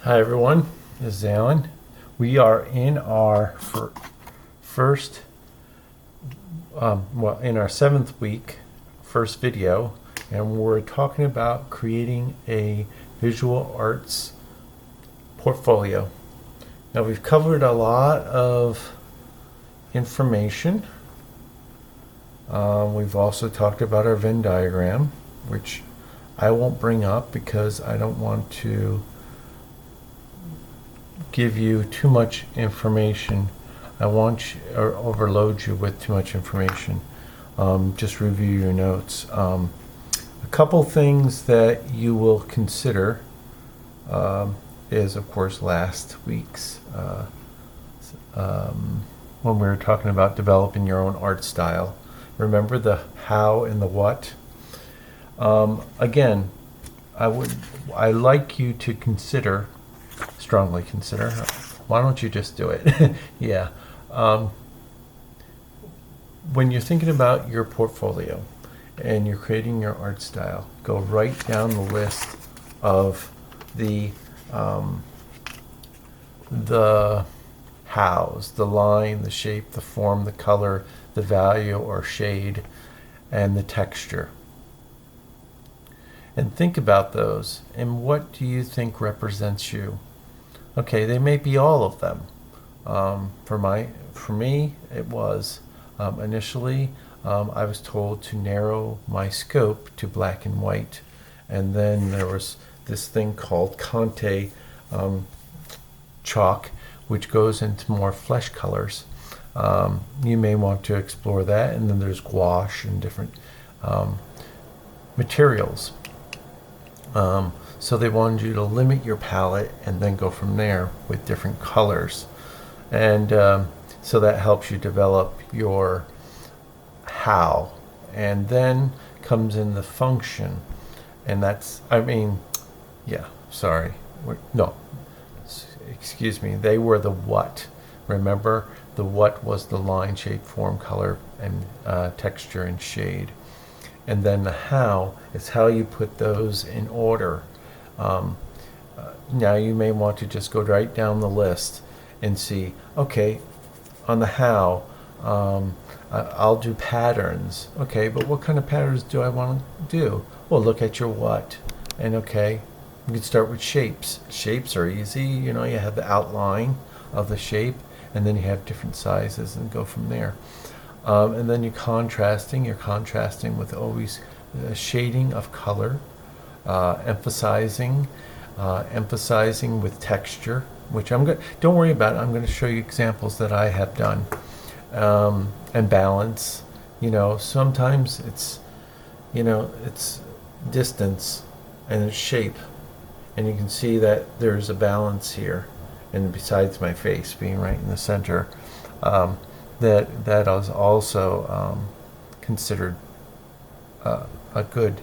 Hi everyone, this is Alan. We are in our first, in our 7th week, first video, and we're talking about creating a visual arts portfolio. Now we've covered a lot of information. We've also talked about our Venn diagram, which I won't bring up because I don't want to give you too much information. I want you, or overload you with too much information. Just review your notes. A couple things that you will consider is, of course, last week's when we were talking about developing your own art style. Remember the how and the what. Again, I like you to consider, strongly consider. Why don't you just do it? Yeah. When you're thinking about your portfolio and you're creating your art style, go right down the list of the hows, the line, the shape, the form, the color, the value or shade, and the texture. And think about those. And what do you think represents you? Okay, they may be all of them. For me, it was initially I was told to narrow my scope to black and white, and then there was this thing called Conte chalk, which goes into more flesh colors. You may want to explore that, and then there's gouache and different materials. So they wanted you to limit your palette and then go from there with different colors. And so that helps you develop your how. And then comes in the function. And that's, excuse me, they were the what. Remember, the what was the line, shape, form, color, and texture and shade. And then the how is how you put those in order. Now you may want to just go right down the list and see, okay, on the how, I'll do patterns. Okay, but what kind of patterns do I want to do? Well, look at your what. And okay, you can start with shapes. Shapes are easy. You know, you have the outline of the shape, and then you have different sizes and go from there. And then you're contrasting with always shading of color, emphasizing with texture, which don't worry about it. I'm going to show you examples that I have done, and balance. Sometimes it's distance and it's shape, and you can see that there's a balance here, and besides my face being right in the center, that is also considered a good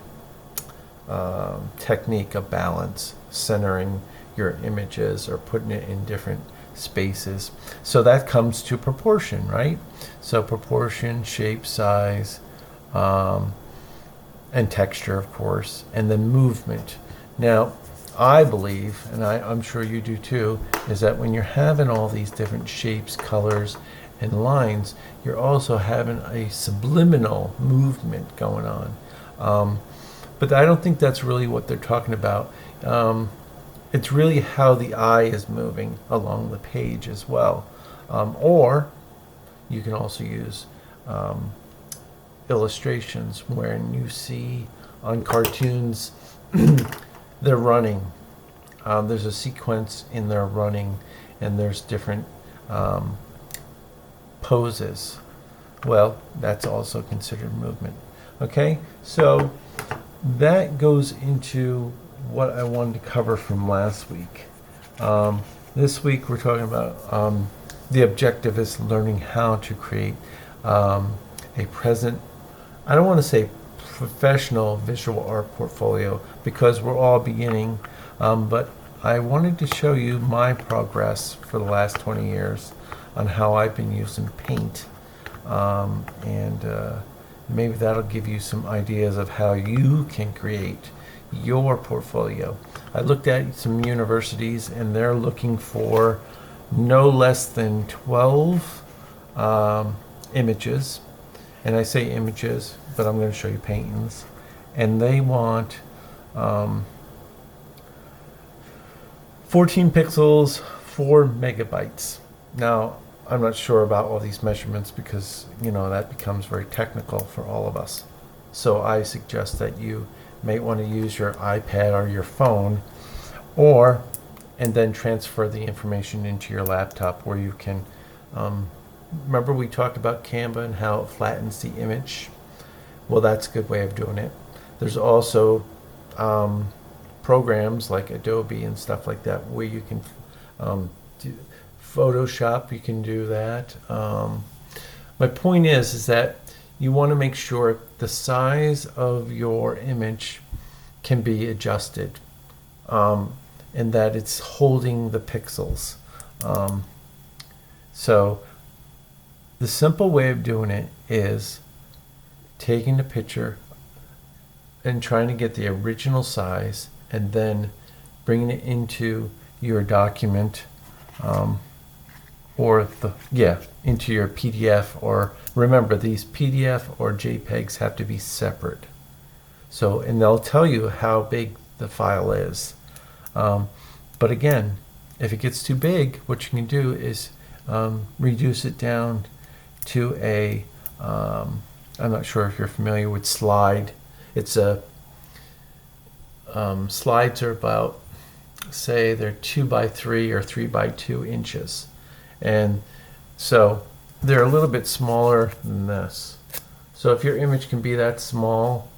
technique of balance, centering your images or putting it in different spaces. So that comes to proportion, right? So proportion, shape, size, and texture, of course, and then movement. Now, I believe, and I'm sure you do too, is that when you're having all these different shapes, colors, and lines, you're also having a subliminal movement going on. But I don't think that's really what they're talking about. It's really how the eye is moving along the page as well. Or you can also use illustrations wherein you see on cartoons they're running. There's a sequence in their running, and there's different poses. Well, that's also considered movement. Okay, so that goes into what I wanted to cover from last week. This week we're talking about the objective is learning how to create a present, I don't want to say professional visual art portfolio because we're all beginning, but I wanted to show you my progress for the last 20 years on how I've been using paint, and maybe that'll give you some ideas of how you can create your portfolio. I looked at some universities and they're looking for no less than 12 images. And I say images, but I'm going to show you paintings. And they want 14 pixels, 4 megabytes. Now, I'm not sure about all these measurements because, that becomes very technical for all of us. So I suggest that you may want to use your iPad or your phone, and then transfer the information into your laptop where you can, remember we talked about Canva and how it flattens the image? Well, that's a good way of doing it. There's also programs like Adobe and stuff like that where you can do Photoshop, you can do that. My point is that you want to make sure the size of your image can be adjusted, and that it's holding the pixels. So the simple way of doing it is taking the picture and trying to get the original size and then bringing it into your document, into your PDF, or remember these PDF or JPEGs have to be separate. So, and they'll tell you how big the file is. But again, if it gets too big, what you can do is reduce it down to a, I'm not sure if you're familiar with Slide. It's slides are about, say they're 2 by 3 or 3 by 2 inches. And so they're a little bit smaller than this. So if your image can be that small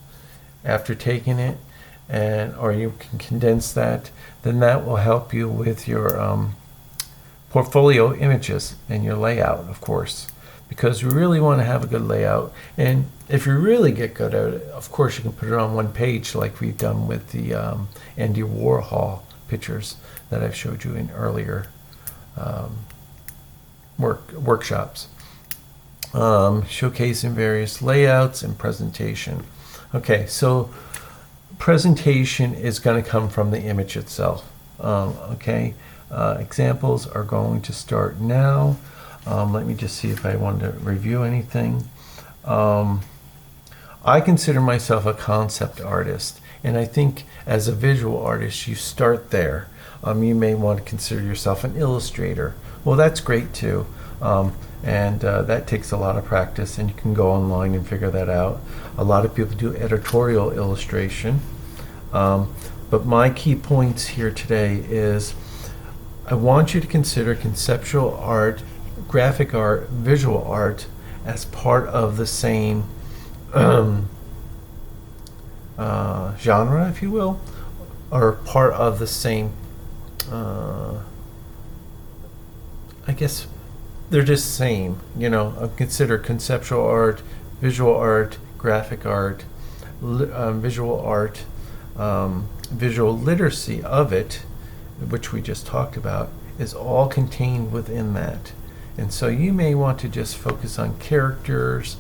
after taking it, or you can condense that, then that will help you with your portfolio images and your layout, of course, because we really want to have a good layout. And if you really get good at it, of course you can put it on one page like we've done with the Andy Warhol pictures that I've showed you in earlier workshops. Showcasing various layouts and presentation. Okay, so presentation is going to come from the image itself. Examples are going to start now. Let me just see if I want to review anything. I consider myself a concept artist, and I think as a visual artist you start there. You may want to consider yourself an illustrator. Well, that's great too, and that takes a lot of practice, and you can go online and figure that out. A lot of people do editorial illustration, but my key points here today is I want you to consider conceptual art, graphic art, visual art as part of the same genre, if you will, or part of the same, I guess they're just same, consider conceptual art, visual art, graphic art, visual art, visual literacy of it, which we just talked about, is all contained within that. And so you may want to just focus on characters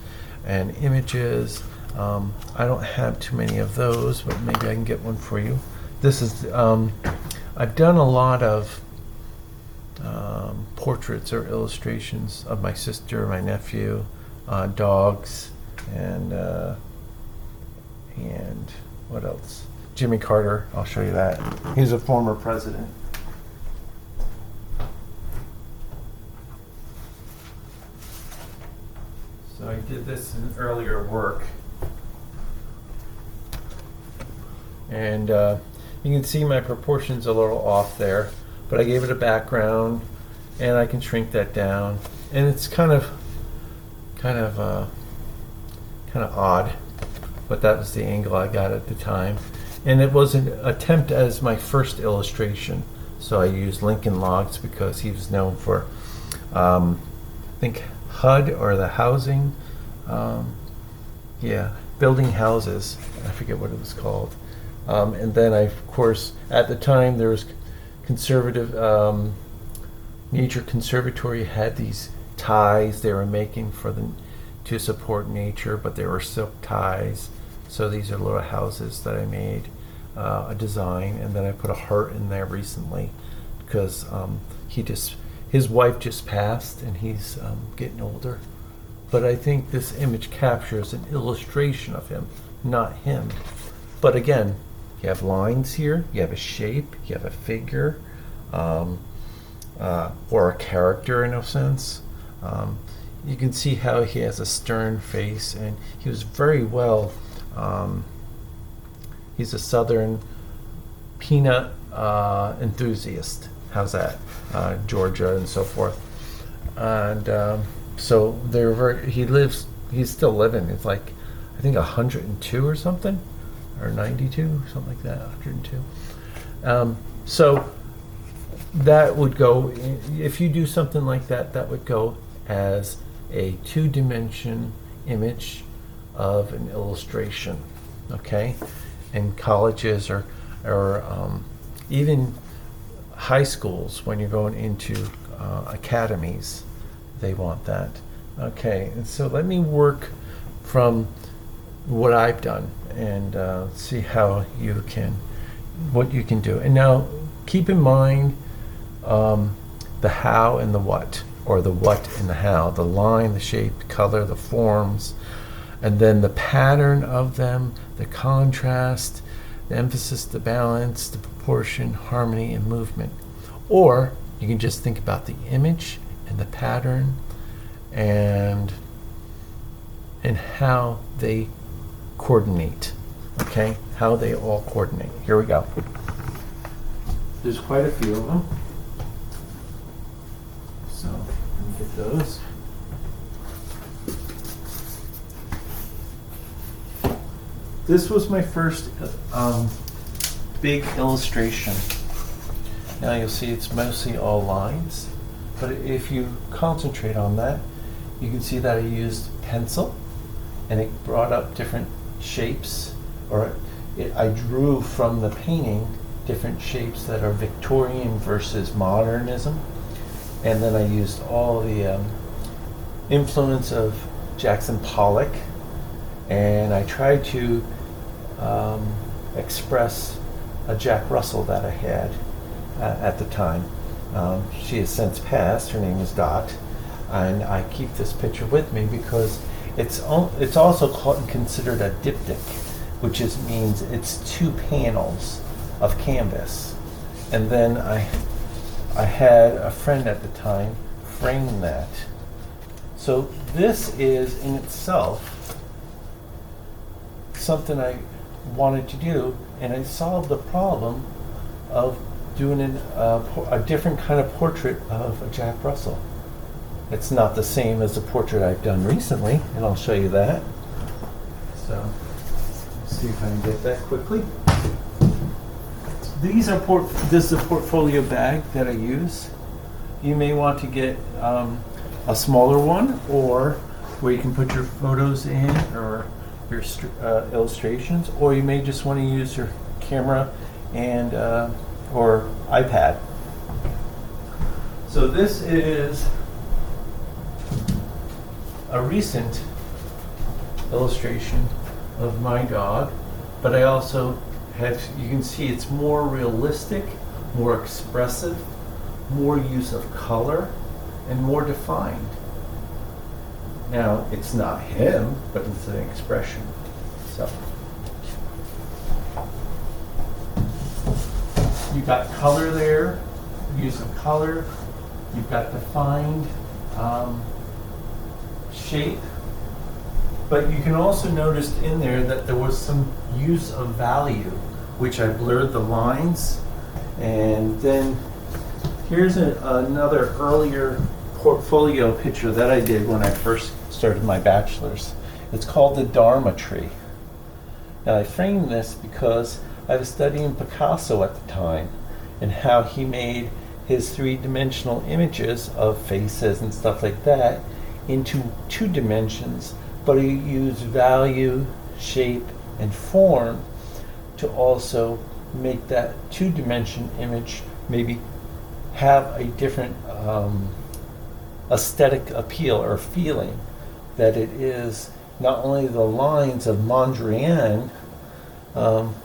and images. I don't have too many of those, but maybe I can get one for you. This is, I've done a lot of portraits or illustrations of my sister, my nephew, dogs, and what else? Jimmy Carter, I'll show you that. He's a former president. So I did this in earlier work. And you can see my proportions a little off there, but I gave it a background and I can shrink that down. And it's kind of odd, but that was the angle I got at the time. And it was an attempt as my first illustration. So I used Lincoln Logs because he was known for, I think, HUD, or the housing, building houses. I forget what it was called. And then of course, at the time there was conservative, Nature Conservatory had these ties they were making to support nature, but they were silk ties. So these are little houses that I made. a design, and then I put a heart in there recently because his wife just passed and he's getting older. But I think this image captures an illustration of him, not him. But again, you have lines here, you have a shape, you have a figure, or a character in a sense. You can see how he has a stern face, and he was very well. He's a Southern peanut enthusiast. How's that? Georgia and so forth. And so they're very. He's still living. It's like, I think 102 or something, or 92, something like that. 102. So that would go. If you do something like that, that would go as a two-dimension image of an illustration. Okay, and colleges or even high schools, when you're going into academies, they want that. Okay, and so let me work from what I've done and see what you can do. And now keep in mind the how and the what, or the what and the how, the line, the shape, the color, the forms, and then the pattern of them, the contrast, the emphasis, the balance, the proportion, harmony, and movement. Or you can just think about the image and the pattern and how they coordinate. Okay, how they all coordinate. Here we go. There's quite a few of them. So let me get those. This was my first big illustration. Now you'll see it's mostly all lines, but if you concentrate on that, you can see that I used pencil, and it brought up different shapes, I drew from the painting different shapes that are Victorian versus modernism, and then I used all the influence of Jackson Pollock, and I tried to express a Jack Russell that I had at the time. She has since passed. Her name is Dot, and I keep this picture with me because it's also considered a diptych, which means it's two panels of canvas. And then I had a friend at the time frame that. So this is in itself something I wanted to do, and I solved the problem of doing a different kind of portrait of a Jack Russell. It's not the same as the portrait I've done recently, and I'll show you that. So let's see if I can get that quickly. This is a portfolio bag that I use. You may want to get a smaller one, or where you can put your photos in, or your illustrations, or you may just want to use your camera and or iPad. So this is a recent illustration of my dog, but I also have, you can see it's more realistic, more expressive, more use of color, and more defined. Now, it's not him, but it's an expression. So, you've got color there, use of color. You've got defined shape. But you can also notice in there that there was some use of value, which I blurred the lines. And then here's another earlier portfolio picture that I did when I first started my bachelor's. It's called the Dharma tree. Now I framed this because I was studying Picasso at the time and how he made his three-dimensional images of faces and stuff like that into two dimensions, but he used value, shape, and form to also make that two-dimension image maybe have a different aesthetic appeal or feeling, that it is not only the lines of Mondrian,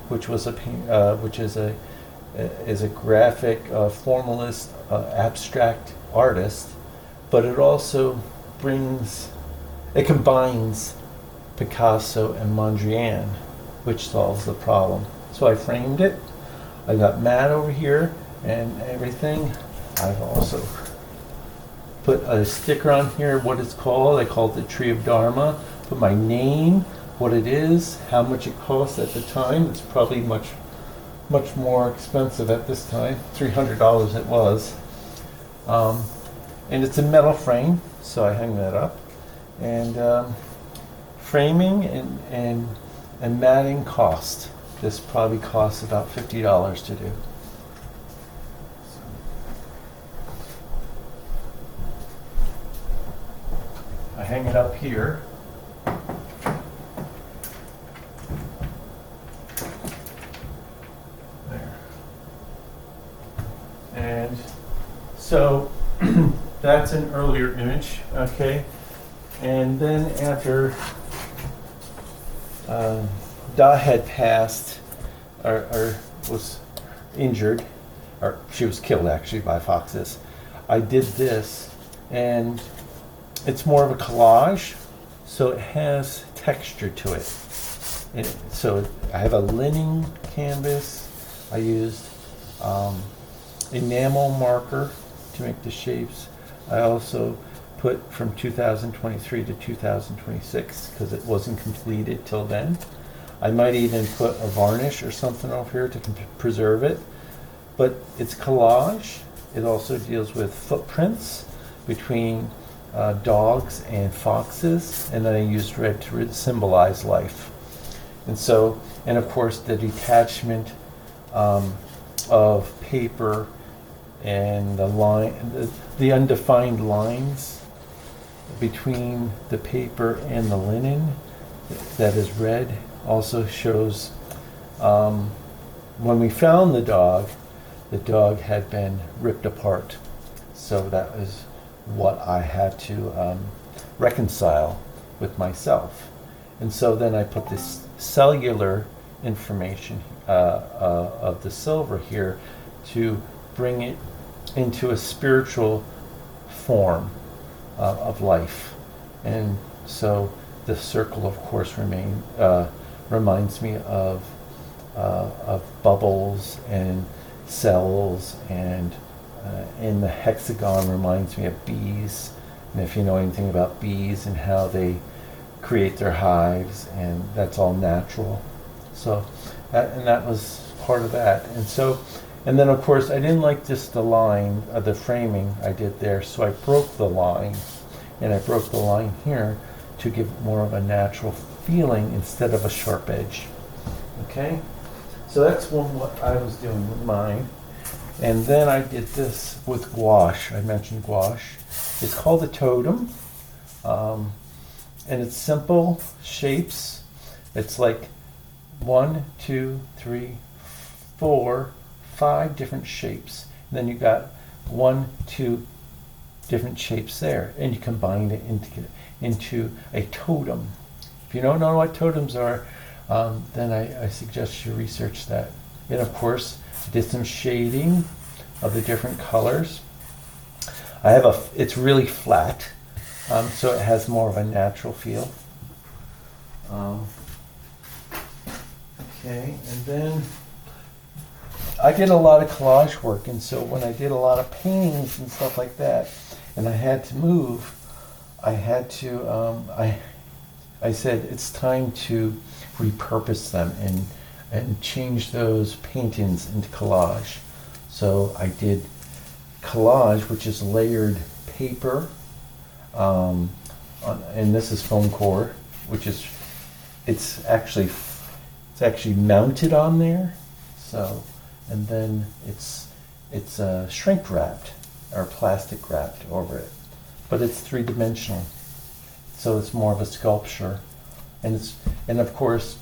which was which is a graphic formalist abstract artist, but it also it combines Picasso and Mondrian, which solves the problem. So I framed it. I got Matt over here and everything. I've also put a sticker on here, what it's called. I call it the Tree of Dharma. Put my name, what it is, how much it costs at the time. It's probably much more expensive at this time. $300 it was. And it's a metal frame, so I hang that up. And framing and matting cost. This probably costs about $50 to do. I hang it up here. There. And so that's an earlier image, okay? And then after Da had passed, or was injured, or she was killed actually by foxes, I did this, and it's more of a collage, so it has texture to it. So I have a linen canvas. I used enamel marker to make the shapes. I also put from 2023 to 2026 because it wasn't completed till then. I might even put a varnish or something over here to preserve it. But it's collage. It also deals with footprints between dogs and foxes, and then I used red to symbolize life. And so, and of course the detachment of paper and the undefined lines between the paper and the linen that is red also shows when we found the dog had been ripped apart. So that is what I had to reconcile with myself. And so then I put this cellular information of the silver here to bring it into a spiritual form of life. And so the circle, of course, reminds me of bubbles and cells, and the hexagon reminds me of bees. And if you know anything about bees and how they create their hives, and that's all natural. So that was part of that. And then of course I didn't like just the line of the framing I did there, so I broke the line, and I broke the line here to give more of a natural feeling instead of a sharp edge. Okay, so that's what I was doing with mine. And then I did this with gouache. I mentioned gouache. It's called a totem, and it's simple shapes. It's like 1, 2, 3, 4, 5 different shapes. And then you got 1, 2 different shapes there, and you combine it into a totem. If you don't know what totems are, then I suggest you research that. And of course, did some shading of the different colors. It's really flat, so it has more of a natural feel. Okay, and then I did a lot of collage work, and so when I did a lot of paintings and stuff like that, and I had to move, I said it's time to repurpose them and change those paintings into collage. So I did collage, which is layered paper, and this is foam core, which is it's actually mounted on there. So, and then it's shrink wrapped or plastic wrapped over it, but it's 3-dimensional, so it's more of a sculpture, and of course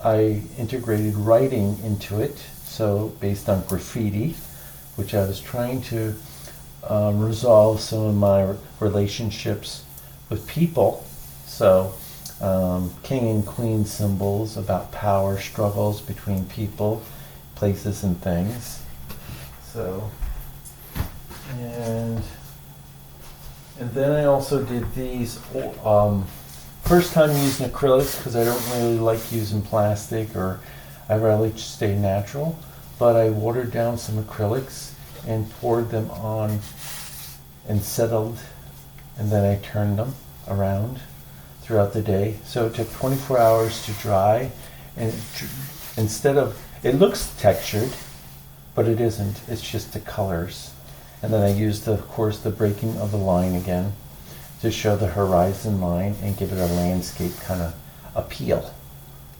I integrated writing into it, so based on graffiti, which I was trying to resolve some of my relationships with people. So king and queen symbols about power struggles between people, places, and things. So, and then I also did these. First time using acrylics because I don't really like using plastic, or I rather stay natural. But I watered down some acrylics and poured them on and settled, and then I turned them around throughout the day. So it took 24 hours to dry, and it looks textured, but it isn't. It's just the colors. And then I used, of course, the breaking of the line again to show the horizon line and give it a landscape kind of appeal.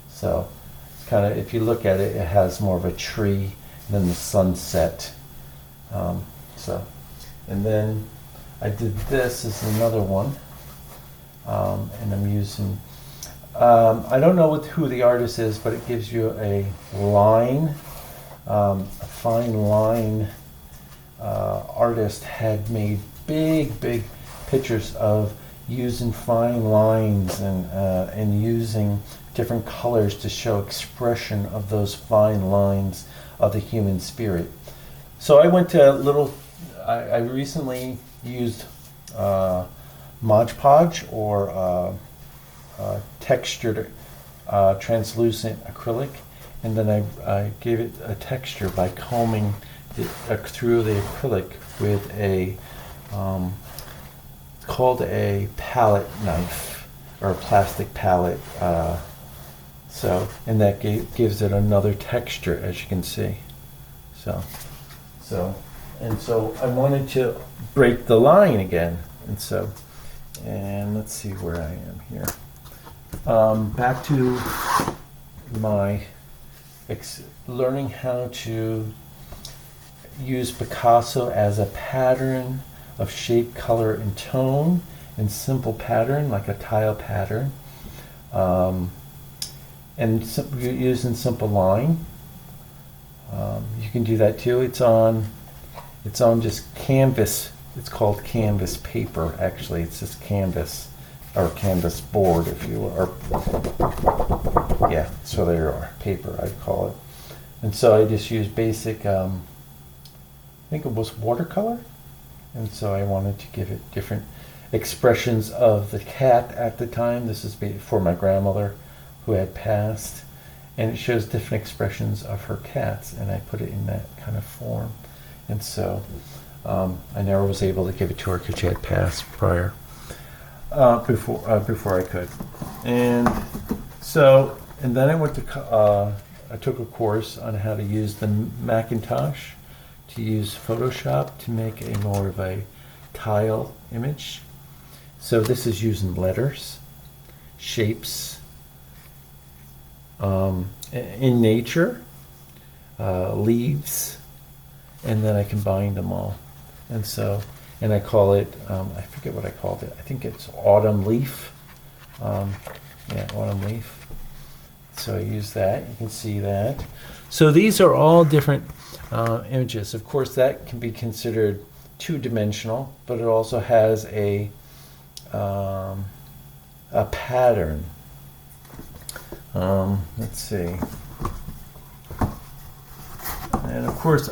So it's kind of, if you look at it, it has more of a tree than the sunset. And then I did this as another one, and I'm using, I don't know who the artist is, but it gives you a line, a fine line. Artist had made big pictures of using fine lines and using different colors to show expression of those fine lines of the human spirit. So I went to I recently used Mod Podge, or textured translucent acrylic, and then I gave it a texture by combing through the acrylic with a called a palette knife, or a plastic palette. And that gives it another texture, as you can see. So I wanted to break the line again, and let's see where I am here. Back to my learning how to use Picasso as a pattern of shape, color, and tone, and simple pattern like a tile pattern, and using simple line. You can do that too. It's on just canvas. It's called canvas paper. Actually, it's just canvas, or canvas board, if you will. Or yeah, so there you are, paper I'd call it. And so I just use basic. I think it was watercolor, and so I wanted to give it different expressions of the cat at the time. This is for my grandmother, who had passed, and it shows different expressions of her cats, and I put it in that kind of form. And so I never was able to give it to her because she had passed prior, before I could. And so, and then I went to I took a course on how to use the Macintosh, to use Photoshop to make a more of a tile image. So this is using letters, shapes, in nature, leaves, and then I combined them all. And I call it, I forget what I called it. I think it's autumn leaf. Autumn leaf. So I use that. You can see that. So these are all different images. Of course, that can be considered two-dimensional, but it also has a pattern. Let's see. And of course,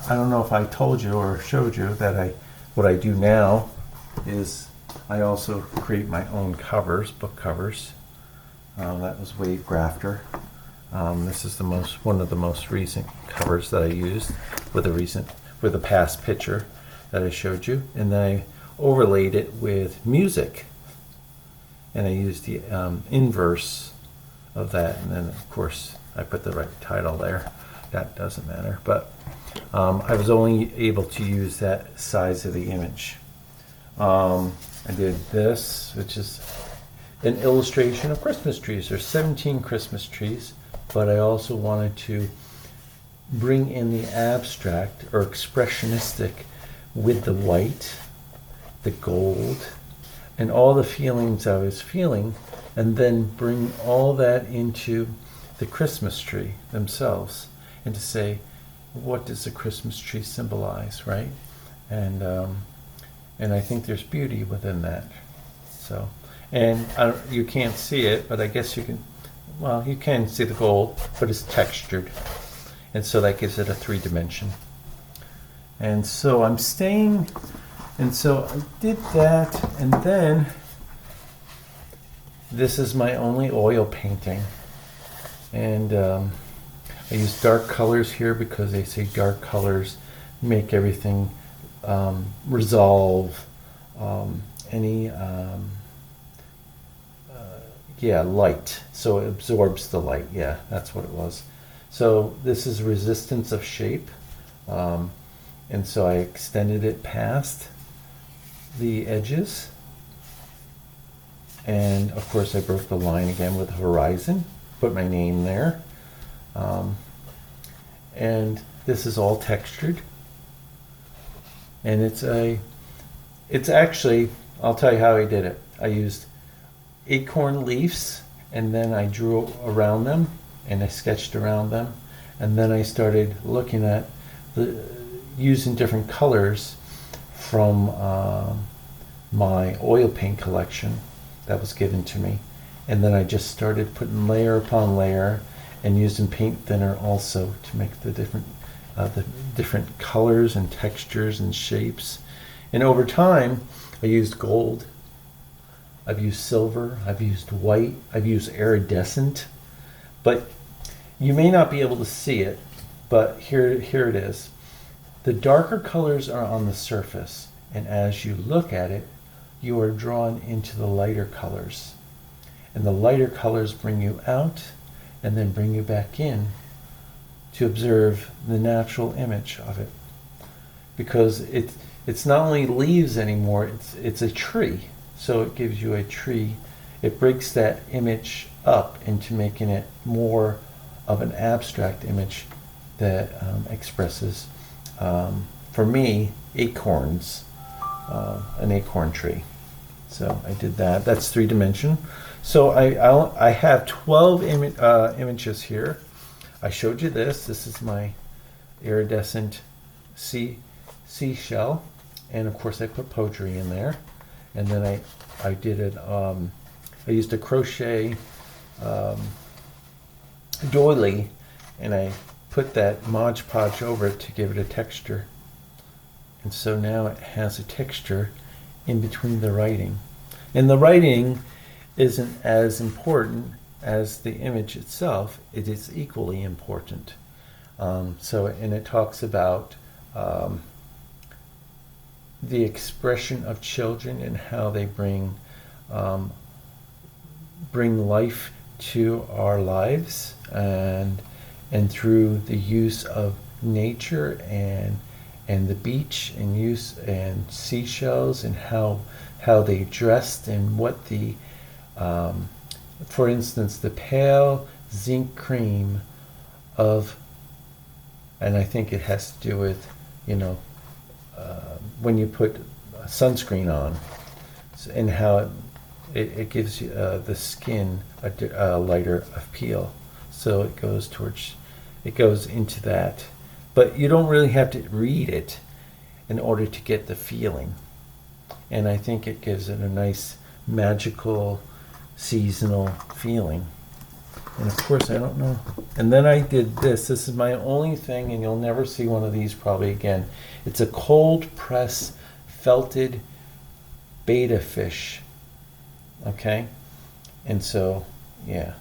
I don't know if I told you or showed you that what I do now is I also create my own covers, book covers. That was Wave Grafter. This is one of the most recent covers that I used with a past picture that I showed you, and then I overlaid it with music, and I used the inverse of that, and then of course I put the right title there. That doesn't matter, but I was only able to use that size of the image. I did this, which is an illustration of Christmas trees. There's 17 Christmas trees, but I also wanted to bring in the abstract or expressionistic with the white, the gold, and all the feelings I was feeling, and then bring all that into the Christmas tree themselves, and to say, what does the Christmas tree symbolize, right? And I think there's beauty within that. So, And you can't see it, but I guess you can, well, you can see the gold, but it's textured. And so that gives it a 3-dimension. And so I'm staying, and so I did that, and then this is my only oil painting. And I use dark colors here because they say dark colors make everything resolve any light. So it absorbs the light. Yeah, that's what it was. So this is resistance of shape. And so I extended it past the edges. And of course I broke the line again with the horizon, put my name there. And this is all textured. And it's actually, I'll tell you how I did it. I used acorn leaves, and then I drew around them, and I sketched around them. And then I started looking at using different colors from my oil paint collection that was given to me. And then I just started putting layer upon layer and using paint thinner also to make the different colors and textures and shapes. And over time, I used gold, I've used silver, I've used white, I've used iridescent. But you may not be able to see it, but here it is. The darker colors are on the surface, and as you look at it, you are drawn into the lighter colors. And the lighter colors bring you out and then bring you back in to observe the natural image of it. Because it's not only leaves anymore, it's a tree. So it gives you a tree. It breaks that image up into making it more of an abstract image that expresses, for me, acorns, an acorn tree. So I did that. That's 3-dimension. So I have 12 images here. I showed you this. This is my iridescent seashell, and of course I put poetry in there. And then I did it. I used a crochet doily, and I put that Mod Podge over it to give it a texture. And so now it has a texture in between the writing. And the writing isn't as important as the image itself. It is equally important. And it talks about the expression of children and how they bring life to our lives, and through the use of nature and the beach and use and seashells and how they dressed and what the for instance, the pale zinc cream of, and I think it has to do with, when you put sunscreen on, and how it gives you the skin a lighter appeal. So it goes into that. But you don't really have to read it in order to get the feeling. And I think it gives it a nice magical seasonal feeling. And of course I don't know. And then I did this. This is my only thing, and you'll never see one of these probably again. It's a cold press felted betta fish. Okay? And so, yeah.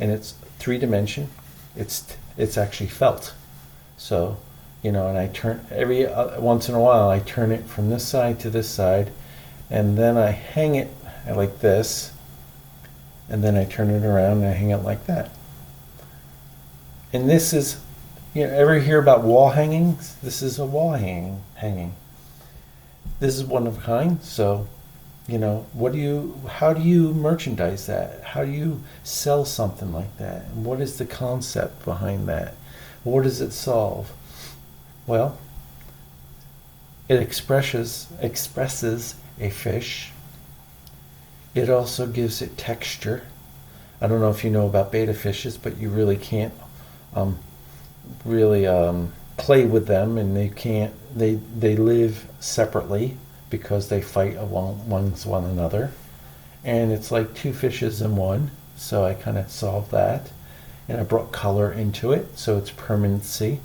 And it's 3-dimension. It's actually felt. So, and I turn every once in a while I turn it from this side to this side, and then I hang it like this, and then I turn it around and I hang it like that. And this is, ever hear about wall hangings? This is a wall hanging. This is one of a kind. So, how do you merchandise that? How do you sell something like that? And what is the concept behind that? What does it solve? Well, it expresses a fish. It also gives it texture. I don't know if you know about betta fishes, but you really can't play with them, and they live separately because they fight amongst one another. and it's like two fishes in one. So I kind of solved that, and I brought color into it, so it's permanency,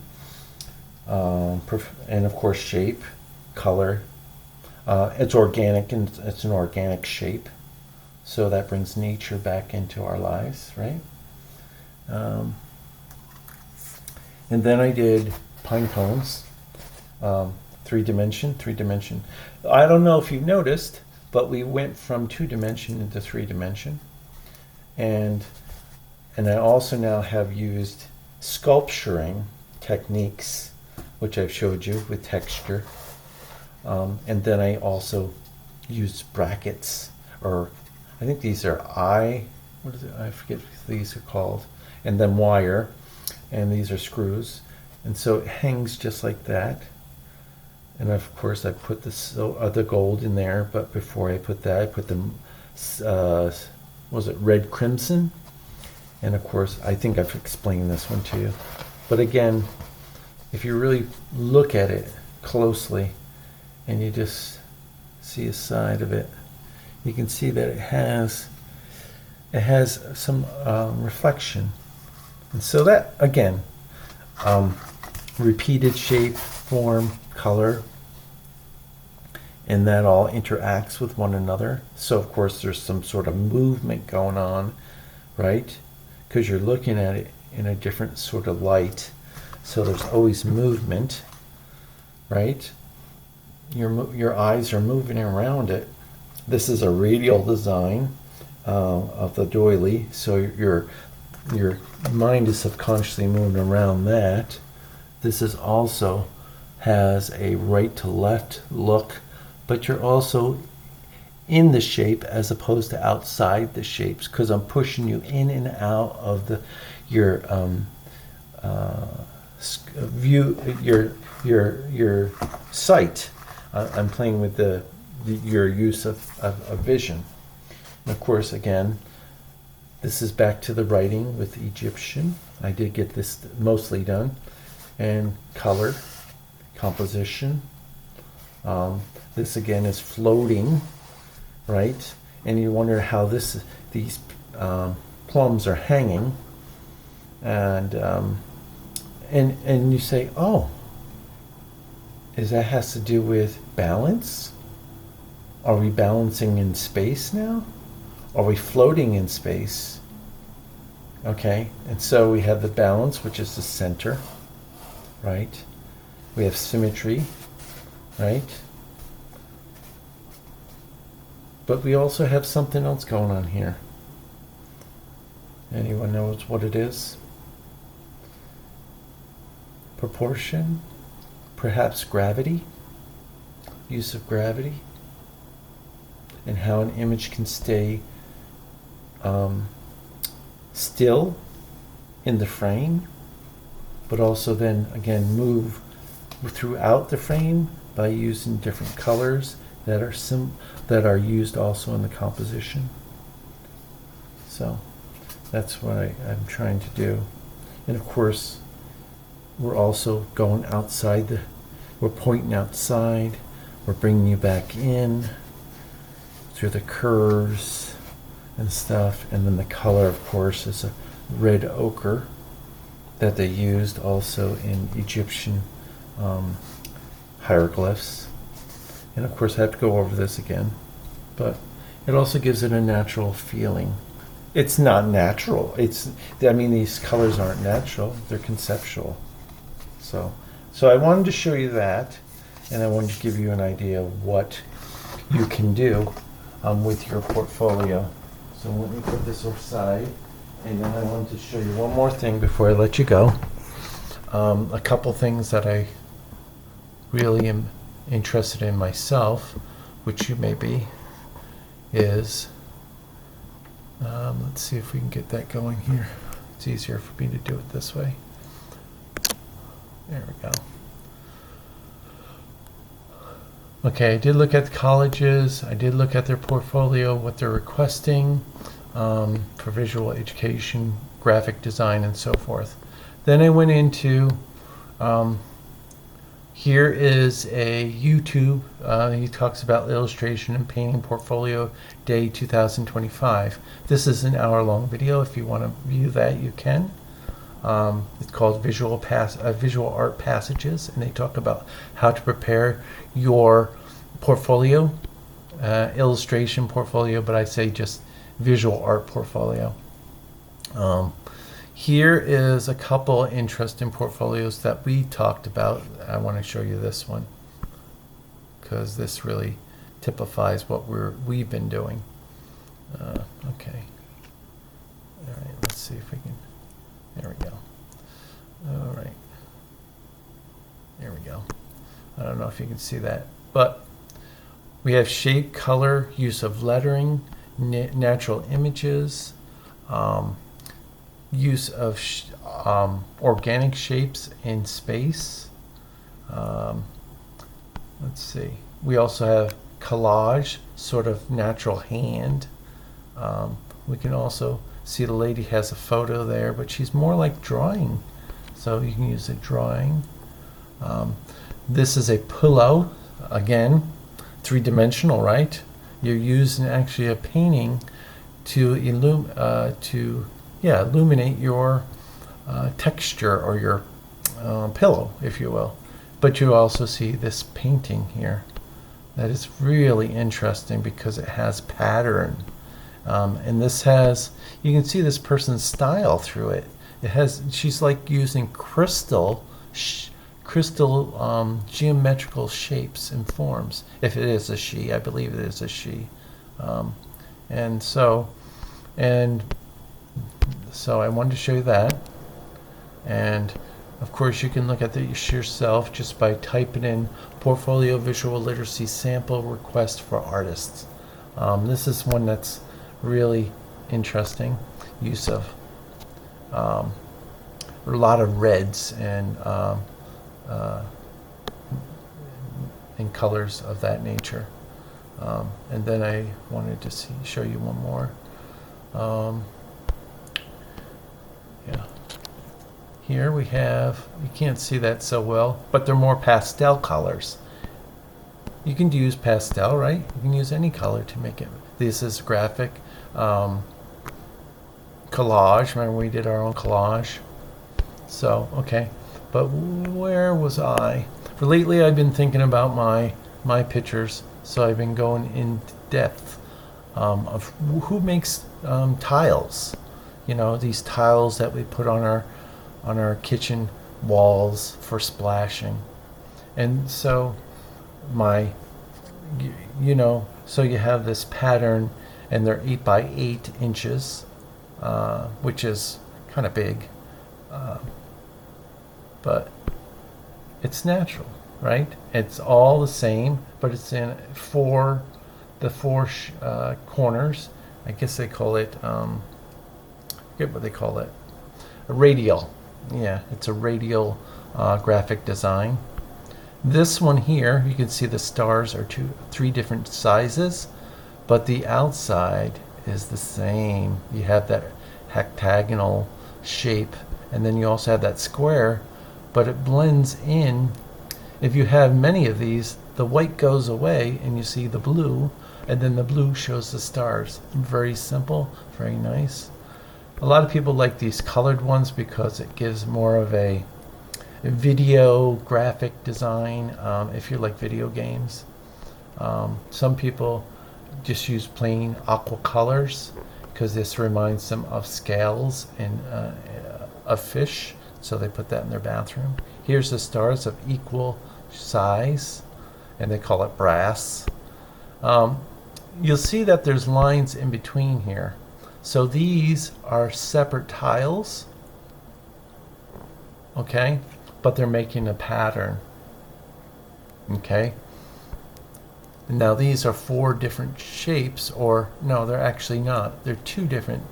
and of course shape, color. It's organic, and it's an organic shape, so that brings nature back into our lives, right? And then I did pine cones, 3D. I don't know if you've noticed, but we went from 2D into 3D. And I also now have used sculpturing techniques, which I've showed you with texture. And then I also used brackets, or I think these are what is it? I forget what these are called. And then wire, and these are screws. And so it hangs just like that. And of course I put the gold in there, but before I put that, I put the, was it red crimson? And of course, I think I've explained this one to you. But again, if you really look at it closely and you just see a side of it, you can see that it has some reflection. And so that, again, repeated shape, form, color, and that all interacts with one another. So of course there's some sort of movement going on, right? Because you're looking at it in a different sort of light. So there's always movement, right? Your eyes are moving around it. This is a radial design of the doily, so your mind is subconsciously moving around that. This is also has a right to left look, but you're also in the shape as opposed to outside the shapes, because I'm pushing you in and out of your view, your sight. I'm playing with your use of vision. And of course, again, this is back to the writing with Egyptian. I did get this mostly done. And color, composition. This again is floating, right? And you wonder how these plums are hanging, and you say, oh, that has to do with balance? Are we balancing in space now? Are we floating in space? Okay, and so we have the balance, which is the center, right? We have symmetry, right? But we also have something else going on here. Anyone knows what it is? Proportion, perhaps gravity, use of gravity, and how an image can stay still in the frame, but also then again move throughout the frame by using different colors that are used also in the composition. So that's what I'm trying to do. And of course, we're also going outside we're pointing outside, we're bringing you back in through the curves and stuff. And then the color, of course, is a red ochre that they used also in Egyptian hieroglyphs. And of course I have to go over this again, but it also gives it a natural feeling. It's not natural. These colors aren't natural, they're conceptual. So I wanted to show you that, and I wanted to give you an idea of what you can do with your portfolio. So let me put this aside, and then I wanted to show you one more thing before I let you go. A couple things that I really am interested in myself, which you may be, is let's see if we can get that going here. It's easier for me to do it this way. There we go. Okay, I did look at the colleges. I did look at their portfolio, what they're requesting for visual education, graphic design, and so forth. Then I went into Here is a YouTube. He talks about illustration and painting portfolio day 2025. This is an hour-long video. If you want to view that, you can. It's called Visual Art Passages, and they talk about how to prepare your portfolio, illustration portfolio, but I say just visual art portfolio. Here is a couple interesting portfolios that we talked about. I want to show you this one because this really typifies what we've been doing. Okay. All right. Let's see if we can. There we go. All right. There we go. I don't know if you can see that, but we have shape, color, use of lettering, natural images, use of organic shapes in space. Let's see. We also have collage, sort of natural hand. We can also see the lady has a photo there, but she's more like drawing. So you can use a drawing. This is a pull-out, again, three-dimensional, right? You're using actually a painting to illuminate your texture or your pillow, if you will. But you also see this painting here that is really interesting because it has pattern. And this has, you can see this person's style through it. She's like using crystal geometrical shapes and forms. If it is a she, I believe it is a she. And so I wanted to show you that. And of course you can look at this yourself just by typing in portfolio visual literacy sample request for artists. This is one that's really interesting. Use of a lot of reds and colors of that nature. And then I wanted to show you one more. Here we have, you can't see that so well, but they're more pastel colors. You can use pastel, right? You can use any color to make it. This is graphic collage. Remember we did our own collage? So, okay. But where was I? For lately I've been thinking about my pictures, so I've been going in depth of who makes tiles. You know, these tiles that we put on our kitchen walls for splashing. And so so you have this pattern, and they're 8 by 8 inches, which is kind of big, but it's natural, right? It's all the same, but it's in the four corners. I guess they call it, I forget what they call it, a radial. Yeah, it's a radial graphic design. This one here, you can see the stars are three different sizes, but the outside is the same. You have that hectagonal shape, and then you also have that square, but it blends in. If you have many of these, the white goes away and you see the blue, and then the blue shows the stars. Very simple, very nice. A lot of people like these colored ones because it gives more of a video graphic design, if you like video games. Some people just use plain aqua colors because this reminds them of scales and of fish, so they put that in their bathroom. Here's the stars of equal size, and they call it brass. You'll see that there's lines in between here. So these are separate tiles, okay? But they're making a pattern, okay? Now these are 4 different shapes, or no, they're actually not. They're 2 different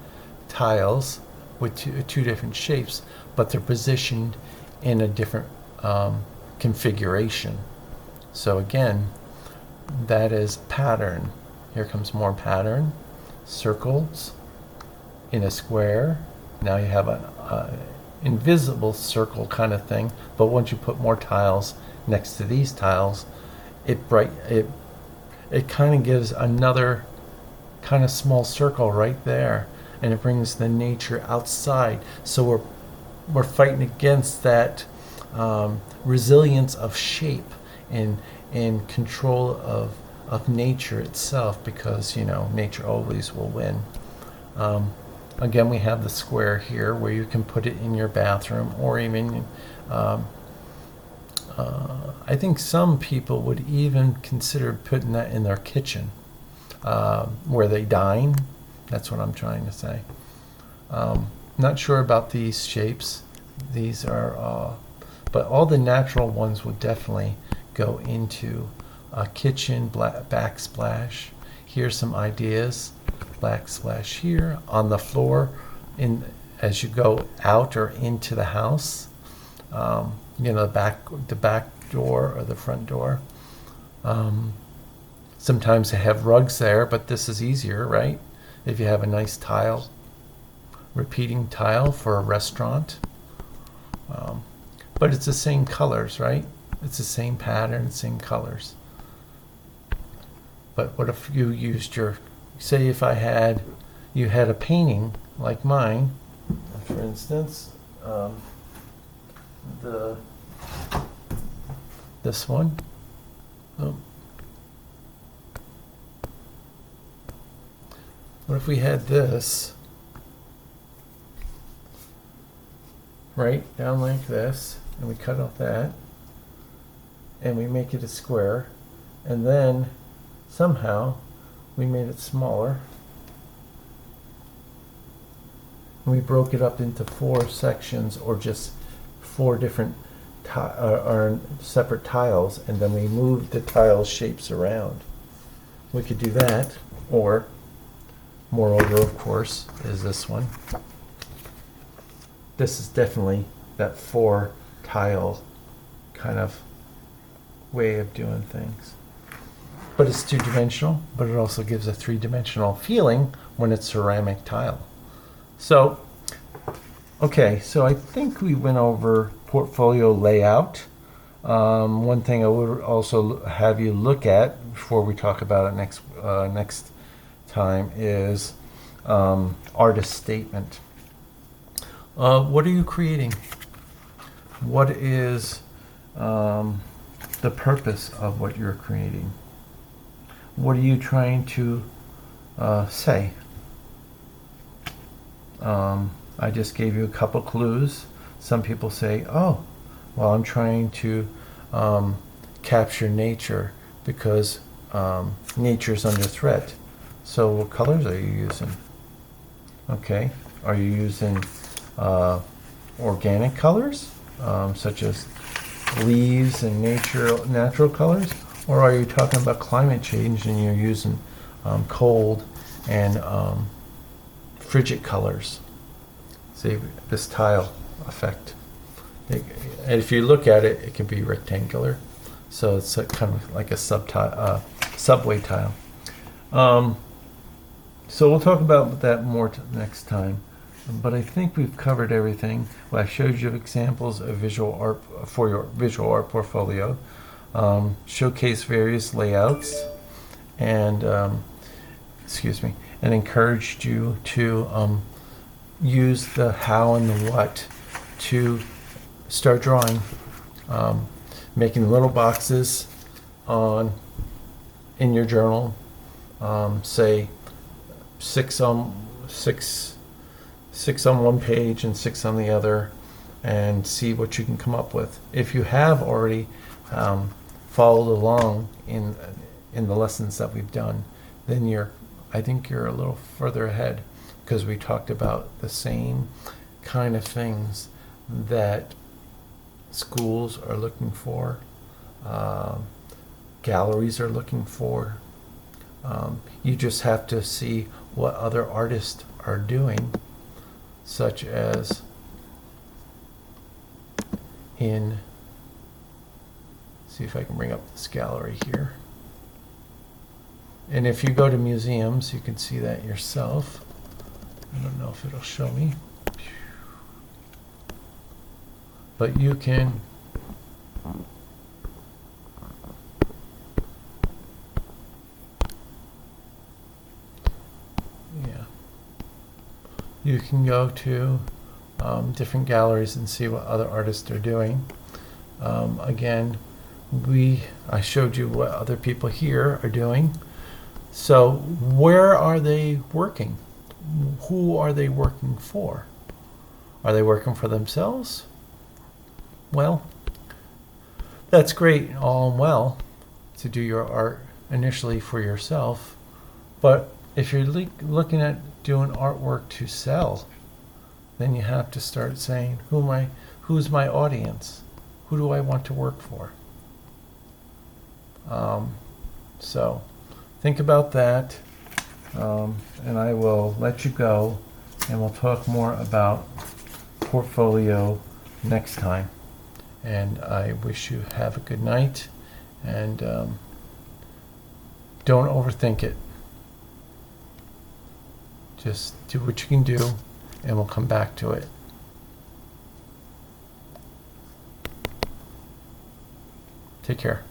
tiles with two different shapes, but they're positioned in a different configuration. So again, that is pattern. Here comes more pattern. Circles in a square. Now you have an invisible circle kind of thing, but once you put more tiles, next to these tiles, it kind of gives another kind of small circle right there, and it brings the nature outside. So we're fighting against that resilience of shape and control of nature itself, because nature always will win. Again, we have the square here where you can put it in your bathroom, or even I think some people would even consider putting that in their kitchen, where they dine. That's what I'm trying to say. Not sure about these shapes. These are, but all the natural ones would definitely go into a kitchen backsplash. Here's some ideas. Backsplash here on the floor, as you go out or into the house. The back door or the front door. Sometimes they have rugs there, but this is easier, right? If you have a nice tile, repeating tile for a restaurant. But it's the same colors, right? It's the same pattern, same colors. But what if you used say if you had a painting like mine, for instance, this one. Oh. What if we had this right down like this, and we cut off that, and we make it a square, and then somehow we made it smaller, and we broke it up into 4 sections, or just 4 different or separate tiles, and then we moved the tile shapes around. We could do that, or moreover, of course, is this one. This is definitely that 4 tile kind of way of doing things. But it's 2-dimensional, but it also gives a 3-dimensional feeling when it's ceramic tile. So, okay, so I think we went over portfolio layout. One thing I would also have you look at before we talk about it next time is artist statement. What are you creating? What is the purpose of what you're creating? What are you trying to say? I just gave you a couple clues. Some people say, oh, well, I'm trying to capture nature because nature's under threat. So what colors are you using? Okay. Are you using organic colors, such as leaves and natural colors? Or are you talking about climate change and you're using cold and frigid colors? See this tile effect. And if you look at it, it can be rectangular. So it's kind of like a subway tile. So we'll talk about that more next time. But I think we've covered everything. Well, I showed you examples of visual art for your visual art portfolio. Showcase various layouts, and and encouraged you to use the how and the what to start drawing, making little boxes in your journal, say 6 on one page and 6 on the other, and see what you can come up with. If you have already followed along in the lessons that we've done, then I think you're a little further ahead, because we talked about the same kind of things that schools are looking for, galleries are looking for. You just have to see what other artists are doing, such as see if I can bring up this gallery here. And if you go to museums, you can see that yourself. I don't know if it'll show me. But you can You can go to different galleries and see what other artists are doing. Again, I showed you what other people here are doing. So where are they working? Who are they working for? Are they working for themselves? Well, that's great, all and well, to do your art initially for yourself. But if you're looking at doing artwork to sell, then you have to start saying, who's my audience? Who do I want to work for? So think about that, and I will let you go, and we'll talk more about portfolio next time. And I wish you have a good night, and don't overthink it. Just do what you can do, and we'll come back to it. Take care.